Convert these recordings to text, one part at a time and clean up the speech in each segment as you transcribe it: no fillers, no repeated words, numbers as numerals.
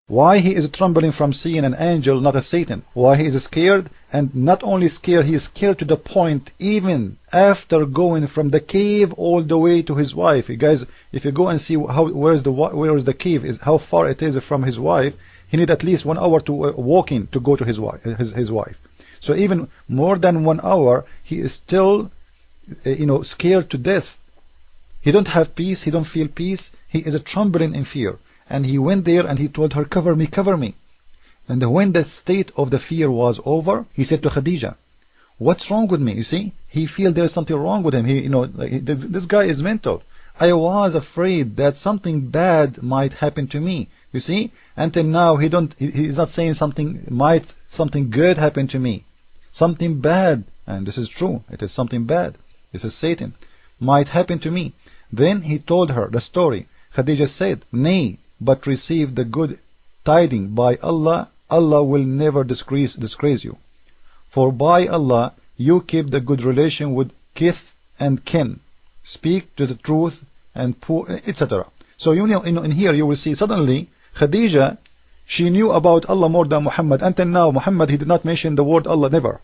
Why he is trembling from seeing an angel, not a Satan? Why he is scared? And not only scared, he is scared to the point even after going from the cave all the way to his wife. You guys, if you go and see where is the cave, is how far it is from his wife, he need at least 1 hour to walking to go to his wife. So even more than 1 hour, he is still scared to death. He don't have peace, he don't feel peace, he is trembling in fear. And he went there and he told her, cover me, cover me. And when the state of the fear was over, he said to Khadija, what's wrong with me? You see, he feels there's something wrong with him. This guy is mental. I was afraid that something bad might happen to me. You see, until now he's not saying something good happen to me. Something bad, and this is true, it is something bad. This is Satan, might happen to me. Then he told her the story. Khadija said, nay, but receive the good tidings by Allah. Allah will never disgrace you. For by Allah you keep the good relation with kith and kin, speak to the truth and poor, etc. So in here you will see suddenly Khadija, she knew about Allah more than Muhammad. Until now Muhammad, he did not mention the word Allah, never.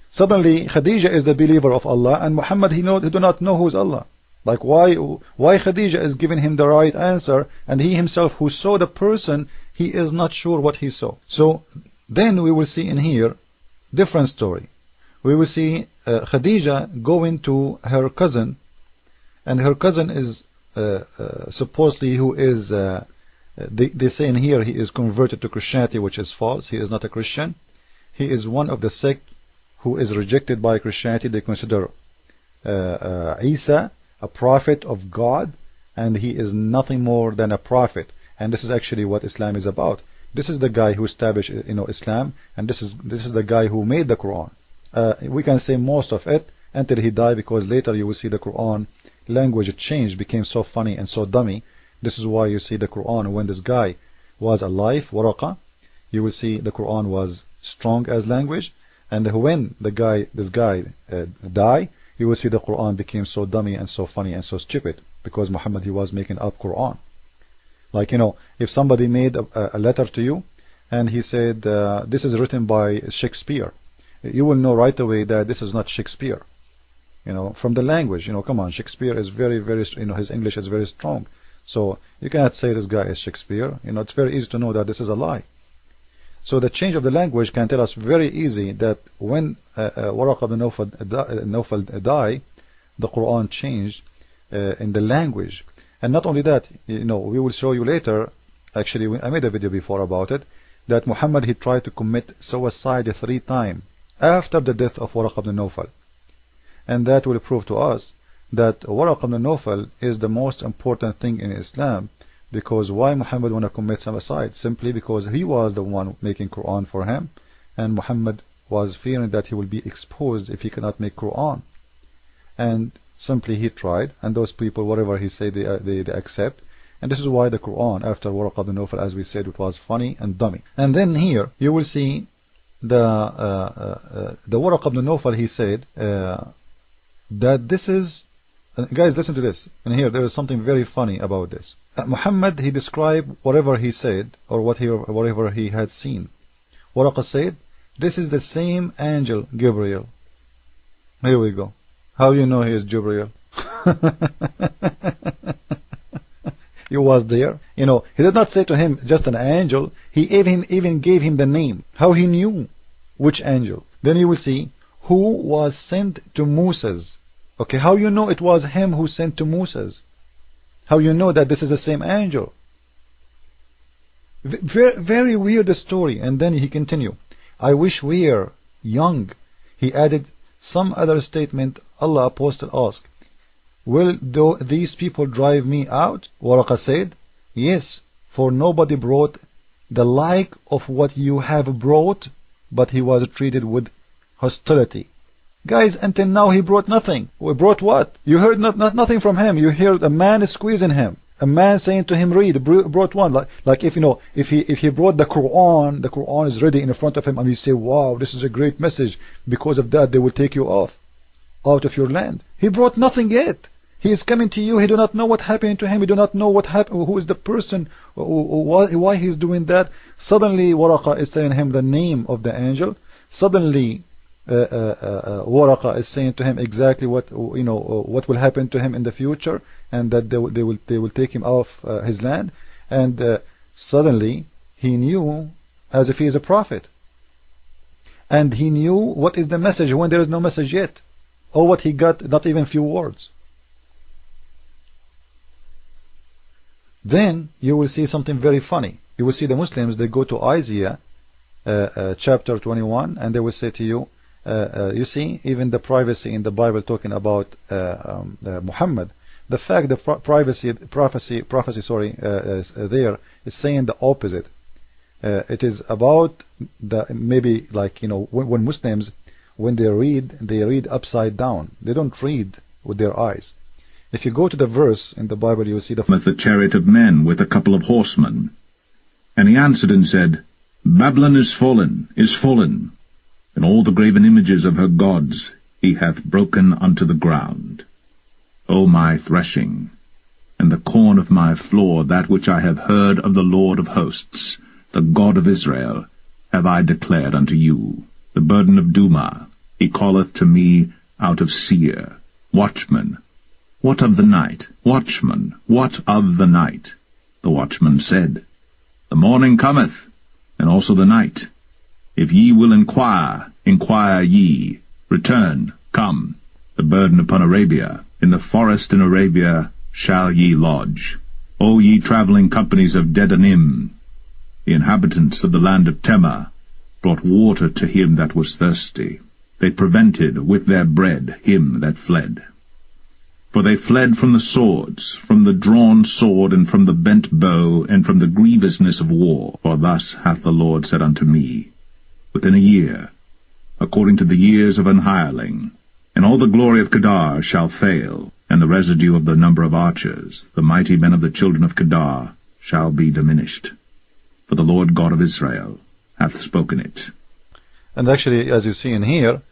Suddenly Khadija is the believer of Allah, and Muhammad he do not know who is Allah. Like why Khadija is giving him the right answer, and he himself who saw the person, he is not sure what he saw. So then we will see in here different story. We will see Khadija going to her cousin, and her cousin is supposedly who is they say in here he is converted to Christianity, which is false. He is not a Christian. He is one of the sect who is rejected by Christianity. They consider Isa a prophet of God, and he is nothing more than a prophet. And this is actually what Islam is about. This is the guy who established Islam, and this is the guy who made the Quran. We can say most of it until he died, because later you will see the Quran language changed, became so funny and so dummy. This is why you see the Quran, when this guy was alive, Waraqa, you will see the Quran was strong as language, and when this guy died, you will see the Quran became so dummy and so funny and so stupid, because Muhammad, he was making up Quran. Like, if somebody made a letter to you and he said this is written by Shakespeare, you will know right away that this is not Shakespeare, from the language. Come on, Shakespeare is very, very, his English is very strong, so you cannot say this guy is Shakespeare. It's very easy to know that this is a lie. So the change of the language can tell us very easy that when Waraqa ibn Nawfal died, the Quran changed in the language. And not only that, we will show you later, actually I made a video before about it, that Muhammad, he tried to commit suicide 3 times after the death of Waraqa ibn Nawfal. And that will prove to us that Waraqa ibn Nawfal is the most important thing in Islam. Because why Muhammad want to commit suicide? Simply because he was the one making Quran for him, and Muhammad was fearing that he will be exposed if he cannot make Quran. And simply he tried, and those people, whatever he said, they accept. And this is why the Quran, after Waraqa ibn Nawfal, as we said, it was funny and dummy. And then here you will see the Waraqa ibn Nawfal, he said that this is, guys, listen to this. And here there is something very funny about this. Muhammad, he described whatever he said, or whatever he had seen. Waraqa said, this is the same angel, Gabriel. Here we go. How you know he is Gabriel? He was there. He did not say to him just an angel. He even gave him the name. How he knew which angel? Then you will see who was sent to Moses. Okay, how you know it was him who sent to Moses? How you know that this is the same angel? Very, very weird story. And then he continued, I wish we were young. He added some other statement. Allah apostle asked, will these people drive me out? Waraqa said, yes, for nobody brought the like of what you have brought, but he was treated with hostility. Guys, until now he brought nothing. We brought what? You heard nothing from him. You heard a man squeezing him, a man saying to him, read. Brought one, like if he brought the Quran is ready in front of him, and you say, wow, this is a great message. Because of that, they will take you out of your land. He brought nothing yet. He is coming to you. He do not know what happened to him. He do not know what happened. Who is the person? Why he is doing that? Suddenly, Waraqa is telling him the name of the angel. Suddenly, Waraqa is saying to him exactly what what will happen to him in the future, and that they will take him off his land. And suddenly, he knew as if he is a prophet, and he knew what is the message when there is no message yet, or what he got, not even few words. Then you will see something very funny. You will see the Muslims, they go to Isaiah chapter 21, and they will say to you, you see, even the privacy in the Bible talking about Muhammad, the fact the prophecy there is saying the opposite. It is about the maybe like when Muslims, when they read upside down. They don't read with their eyes. If you go to the verse in the Bible, you will see the chariot of men with a couple of horsemen. And he answered and said, Babylon is fallen, and all the graven images of her gods he hath broken unto the ground. O my threshing, and the corn of my floor, that which I have heard of the Lord of hosts, the God of Israel, have I declared unto you. The burden of Duma, he calleth to me out of Seir. Watchman, what of the night? Watchman, what of the night? The watchman said, The morning cometh, and also the night. If ye will inquire, inquire ye. Return, come. The burden upon Arabia, in the forest in Arabia shall ye lodge. O ye travelling companies of Dedanim, the inhabitants of the land of Tema, brought water to him that was thirsty. They prevented with their bread him that fled. For they fled from the swords, from the drawn sword, and from the bent bow, and from the grievousness of war. For thus hath the Lord said unto me, Within a year, according to the years of an hireling, and all the glory of Kedar shall fail, and the residue of the number of archers, the mighty men of the children of Kedar, shall be diminished. For the Lord God of Israel hath spoken it. And actually, as you see in here,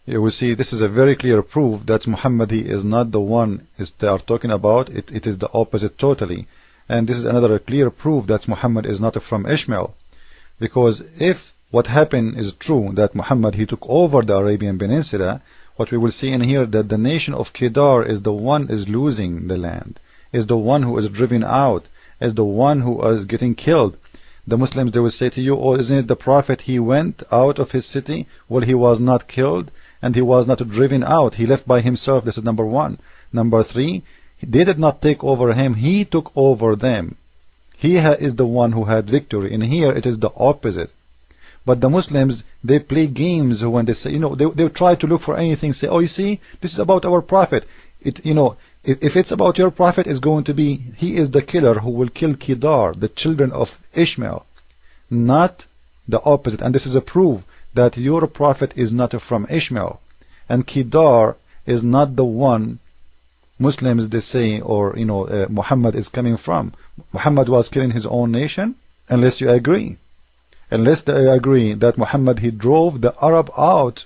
you will see this is a very clear proof that Muhammad, he is not the one they are talking about. It is the opposite totally. And this is another clear proof that Muhammad is not from Ishmael. Because if what happened is true, that Muhammad, he took over the Arabian Peninsula, what we will see in here, that the nation of Kedar is the one is losing the land, is the one who is driven out, is the one who is getting killed. The Muslims, they will say to you, oh, isn't it the Prophet, he went out of his city? Well, he was not killed, and he was not driven out. He left by himself. This is number one. Number three, they did not take over him. He took over them. He is the one who had victory. In here, it is the opposite. But the Muslims, they play games when they say, they try to look for anything, say, oh, you see, this is about our Prophet. If it's about your Prophet, it's going to be, he is the killer who will kill Kedar, the children of Ishmael, not the opposite. And this is a proof that your Prophet is not from Ishmael, and Kedar is not the one Muslims, they say, or Muhammad is coming from. Muhammad was killing his own nation, unless you agree. Unless they agree that Muhammad, he drove the Arab out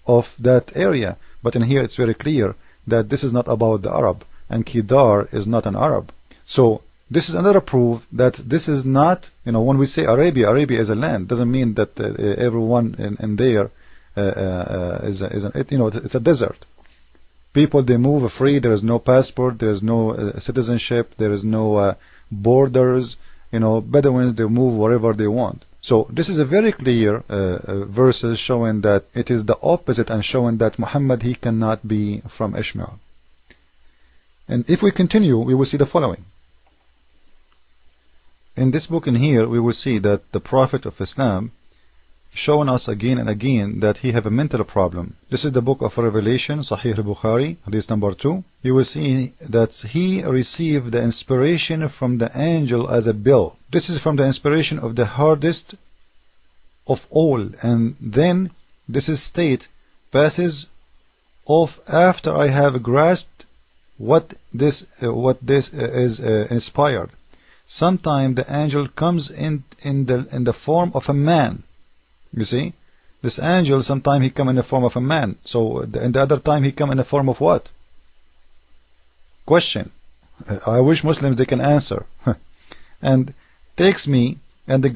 of that area. But in here it's very clear that this is not about the Arab, and Kedar is not an Arab. So this is another proof that this is not, when we say Arabia is a land, doesn't mean that everyone in there it's a desert. People, they move free. There is no passport, there is no citizenship, there is no borders. Bedouins, they move wherever they want. So this is a very clear verses showing that it is the opposite, and showing that Muhammad, he cannot be from Ishmael. And if we continue, we will see the following. In this book in here, we will see that the Prophet of Islam showing us again and again that he have a mental problem. This is the book of Revelation, Sahih al-Bukhari, hadith number 2. You will see that he received the inspiration from the angel as a bill. This is from the inspiration of the hardest of all. And then this is state passes off after I have grasped what this is inspired. Sometimes the angel comes in the form of a man. You see, this angel, sometimes he come in the form of a man. So in the other time he come in the form of what? question. I wish Muslims they can answer. And takes me and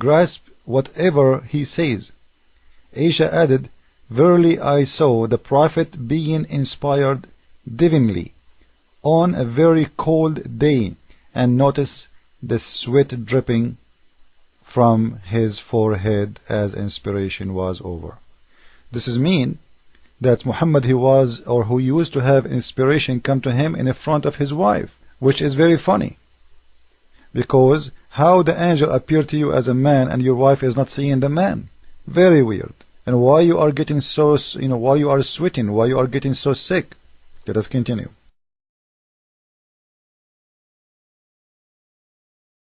grasp whatever he says. Aisha added, verily I saw the Prophet being inspired divinely on a very cold day and noticed the sweat dripping from his forehead as inspiration was over. This is mean that Muhammad who used to have inspiration come to him in front of his wife, which is very funny. Because how the angel appeared to you as a man and your wife is not seeing the man? Very weird. And why you are getting so, why you are sweating, why you are getting so sick? Let us continue.